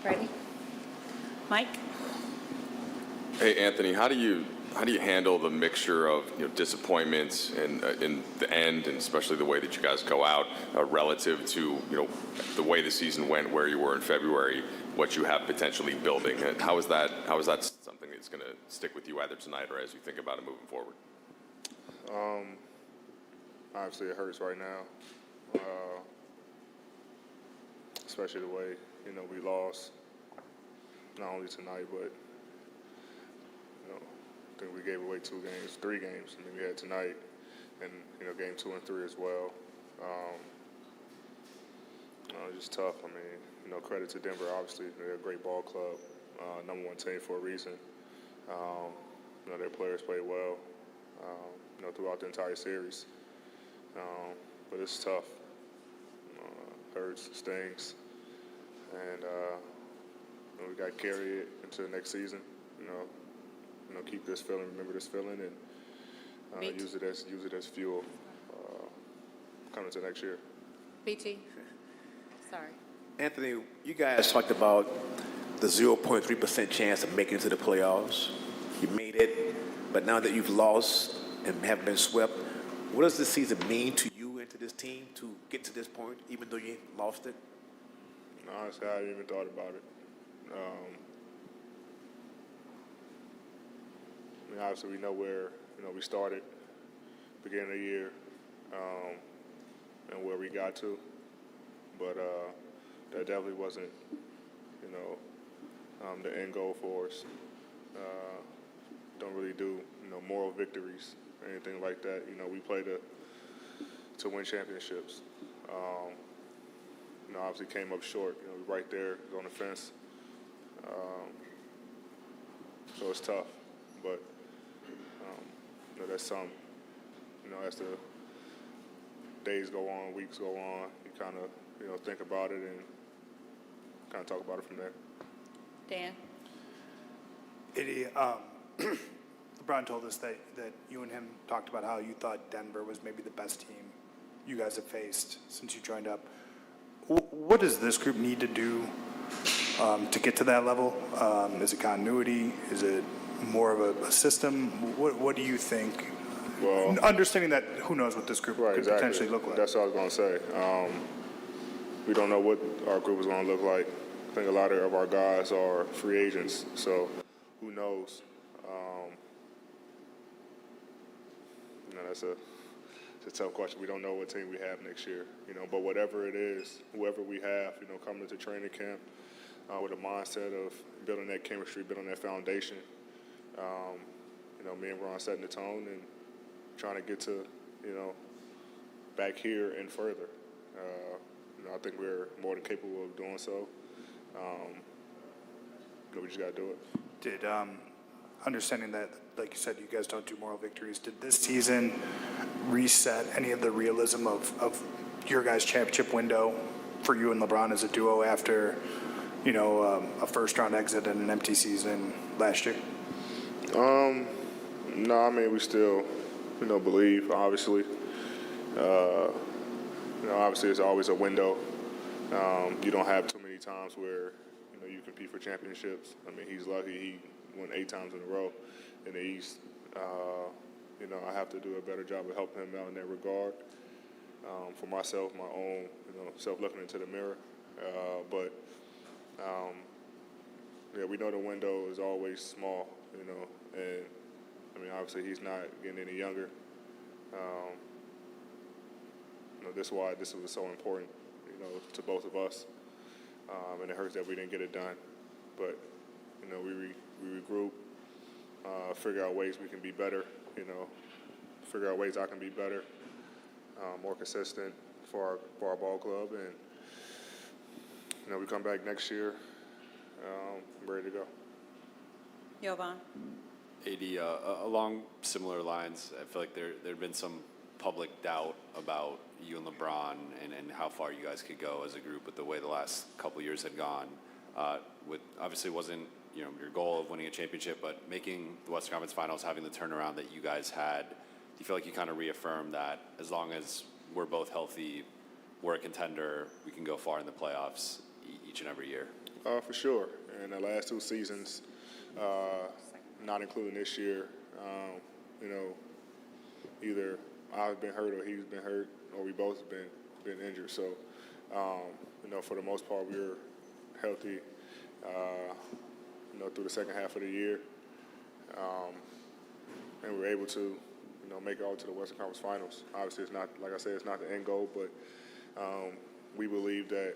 Ready? Mike? Hey, Anthony, how do you handle the mixture of disappointments and in the end, and especially the way that you guys go out relative to the way the season went, where you were in February, what you have potentially building? How is that something that's going to stick with you either tonight or as you think about it moving forward? Obviously, it hurts right now, especially the way we lost. Not only tonight, but I think we gave away 3 games. I mean, we had tonight, and game 2 and 3 as well. It's just tough. I mean, credit to Denver. Obviously, they're a great ball club, #1 team for a reason. Their players played well, throughout the entire series. But it's tough. Hurts, stings, and we got to carry it into the next season. Keep this feeling, remember this feeling, and use it as fuel coming to next year. BT? Sorry. Anthony, you guys talked about the 0.3% chance of making it to the playoffs. You made it, but now that you've lost and haven't been swept, what does this season mean to you and to this team to get to this point, even though you lost it? Honestly, I hadn't even thought about it. Obviously, we know where we started, beginning of the year, and where we got to, but that definitely wasn't, the end goal for us. Don't really do, moral victories or anything like that. We play to win championships. Obviously came up short. Right there on the fence. So it's tough, but that's something. As the days go on, weeks go on, you kind of think about it and kind of talk about it from there. Dan? Eddie, LeBron told us that you and him talked about how you thought Denver was maybe the best team you guys have faced since you joined up. What does this group need to do to get to that level? Is it continuity? Is it more of a system? What do you think? Well, understanding that who knows what this group could potentially look like. That's what I was going to say. We don't know what our group is going to look like. I think a lot of our guys are free agents, so who knows? That's a tough question. We don't know what team we have next year, but whatever it is, whoever we have, coming into training camp with a mindset of building that chemistry, building that foundation, me and Ron setting the tone and trying to get to, back here and further. I think we're more than capable of doing so. We just got to do it. Did understanding that, like you said, you guys don't do moral victories, did this season reset any of the realism of your guys' championship window for you and LeBron as a duo after, a first-round exit and an empty season last year? No, I mean, we still, believe, obviously. Obviously, there's always a window. You don't have too many times where, you compete for championships. I mean, he's lucky he won 8 times in a row in the East. I have to do a better job of helping him out in that regard. For myself, my own, self-looking into the mirror. But we know the window is always small, and I mean, obviously he's not getting any younger. That's why this was so important, to both of us. And it hurts that we didn't get it done. But, we regroup, figure out ways we can be better, figure out ways I can be better, more consistent for our ball club. And, we come back next year, ready to go. Jovan? AD, along similar lines, I feel like there had been some public doubt about you and LeBron and how far you guys could go as a group with the way the last couple of years had gone. With obviously wasn't your goal of winning a championship, but making the Western Conference Finals, having the turnaround that you guys had, do you feel like you kind of reaffirmed that as long as we're both healthy, we're a contender, we can go far in the playoffs each and every year? For sure. And the last 2 seasons, not including this year, you know, either I've been hurt or he's been hurt or we both been injured. So, you know, for the most part, we were healthy, you know, through the second half of the year. And we were able to, you know, make it all to the Western Conference Finals. Obviously, it's not, like I said, it's not the end goal, but we believe that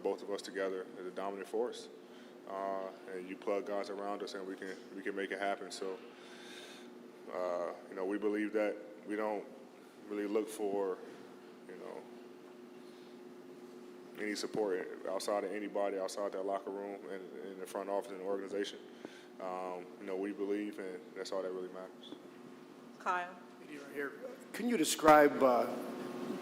both of us together is a dominant force. And you plug guys around us, and we can make it happen. So, you know, we believe that we don't really look for, you know, any support outside of anybody, outside that locker room and in the front office and the organization. You know, we believe, and that's all that really matters. Kyle. Right here. Can you describe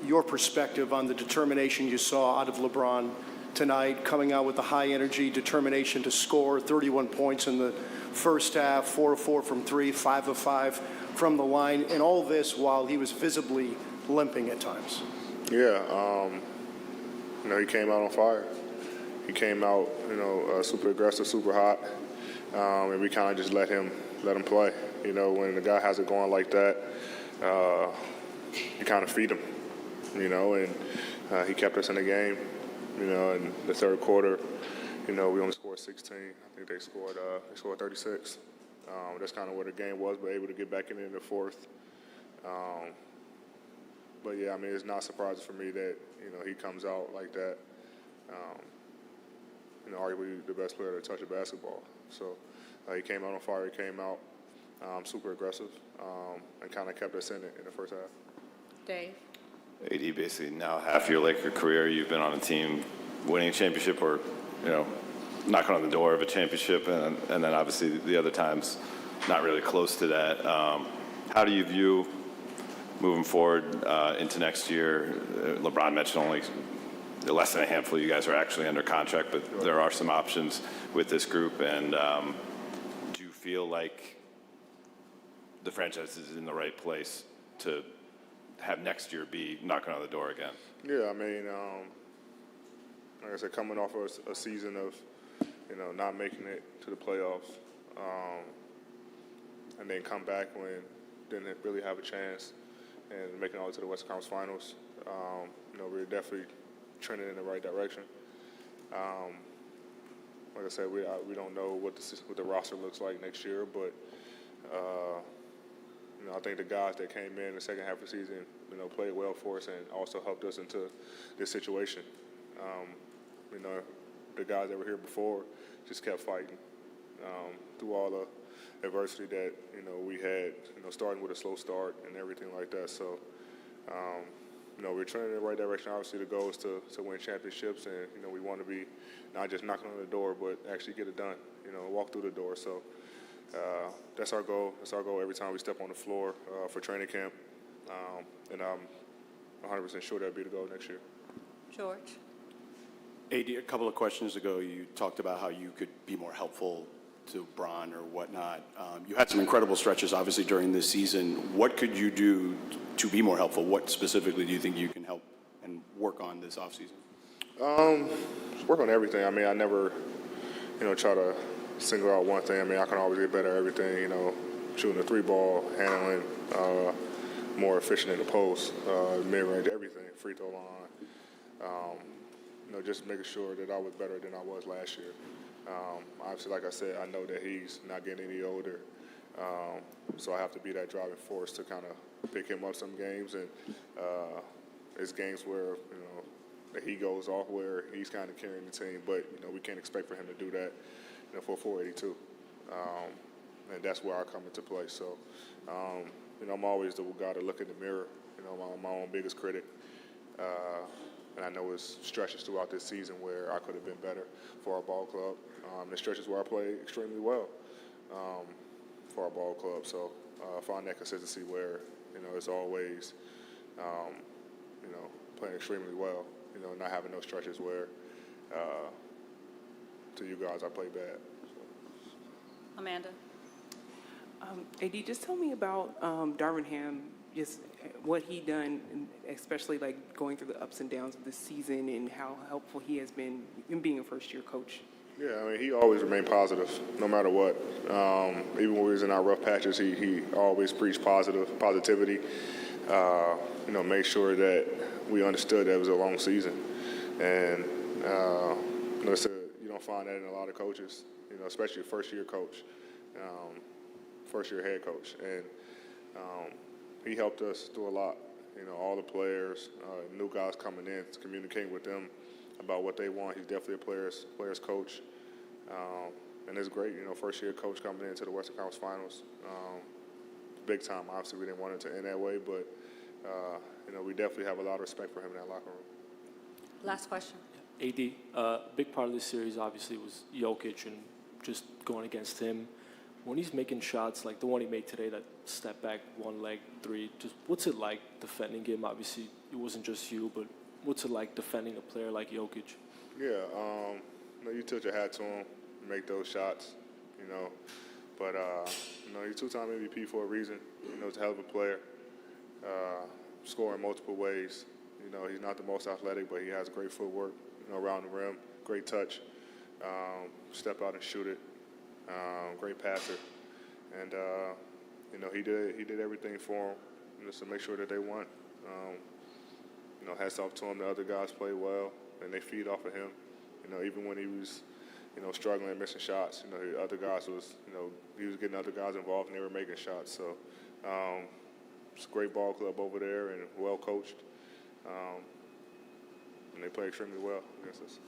your perspective on the determination you saw out of LeBron tonight, coming out with the high energy determination to score 31 points in the first half, 4 of 4 from 3, 5 of 5 from the line, and all this while he was visibly limping at times? Yeah, you know, he came out on fire. He came out, you know, super aggressive, super hot, and we kind of just let him play. You know, when the guy has it going like that, you kind of feed him, you know, and he kept us in the game. You know, in the third quarter, you know, we only scored 16. I think they scored 36. That's kind of where the game was, but able to get back in the fourth. But yeah, I mean, it's not surprising for me that, you know, he comes out like that. You know, arguably the best player to touch a basketball. So he came out on fire. He came out super aggressive and kind of kept us in it in the first half. Dave. AD, basically now half your Laker career, you've been on a team winning a championship or, you know, knocking on the door of a championship, and then obviously the other times not really close to that. How do you view moving forward into next year? LeBron mentioned only less than a handful of you guys are actually under contract, but there are some options with this group. And do you feel like the franchise is in the right place to have next year be knocking on the door again? Yeah, I mean, like I said, coming off of a season of, you know, not making it to the playoffs, and then come back when didn't really have a chance and making it all to the Western Conference Finals, you know, we're definitely trending in the right direction. Like I said, we don't know what the roster looks like next year, but you know, I think the guys that came in the second half of the season, you know, played well for us and also helped us into this situation. You know, the guys that were here before just kept fighting through all the adversity that, you know, we had, you know, starting with a slow start and everything like that. So, you know, we're trending in the right direction. Obviously, the goal is to win championships, and, you know, we want to be not just knocking on the door, but actually get it done, you know, walk through the door. So that's our goal. That's our goal every time we step on the floor for training camp. And I'm 100% sure that'll be the goal next year. George. AD, a couple of questions ago, you talked about how you could be more helpful to Bron or whatnot. You had some incredible stretches, obviously, during this season. What could you do to be more helpful? What specifically do you think you can help and work on this offseason? Work on everything. I mean, I never, you know, try to single out one thing. I mean, I can always get better at everything, you know, shooting the 3-ball, handling, more efficient in the post, mid-range, everything, free throw line. You know, just making sure that I was better than I was last year. Obviously, like I said, I know that he's not getting any older, so I have to be that driving force to kind of pick him up some games. And it's games where, you know, that he goes off where he's kind of carrying the team, but, you know, we can't expect for him to do that, you know, for 482. And that's where I come into play. So, you know, I'm always the guy to look in the mirror, you know, my own biggest critic. And I know it's stretches throughout this season where I could have been better for our ball club. The stretches where I played extremely well for our ball club. So find that consistency where, you know, it's always, you know, playing extremely well, you know, not having those stretches where to you guys I play bad. So. Amanda. AD, just tell me about Darvin Ham. Just what he done, and especially like going through the ups and downs of the season, and how helpful he has been in being a first-year coach. Yeah, I mean, he always remained positive, no matter what. Even when we was in our rough patches, he always preached positivity. You know, made sure that we understood that it was a long season, and you know, you don't find that in a lot of coaches. You know, especially a first-year coach, first-year head coach, and he helped us do a lot. You know, all the players, new guys coming in, communicating with them about what they want. He's definitely a players coach, and it's great. You know, first-year coach coming into the Western Conference Finals, big time. Obviously, we didn't want it to end that way, but you know, we definitely have a lot of respect for him in that locker room. Last question. AD, big part of this series obviously was Jokic and just going against him. When he's making shots like the one he made today, that step back, one leg three, just what's it like defending him? Obviously, it wasn't just you, but what's it like defending a player like Jokic? Yeah, you know, you took your hat to him, make those shots, you know. But, you know, he's two-time MVP for a reason. You know, he's a hell of a player, scoring multiple ways. You know, he's not the most athletic, but he has great footwork, you know, around the rim, great touch, step out and shoot it, great passer. And, you know, he did everything for him, you know, to make sure that they won. You know, hats off to him. The other guys played well, and they feed off of him. You know, even when he was, you know, struggling and missing shots, you know, the other guys was, you know, he was getting other guys involved, and they were making shots. So it's a great ball club over there and well coached. And they play extremely well against us.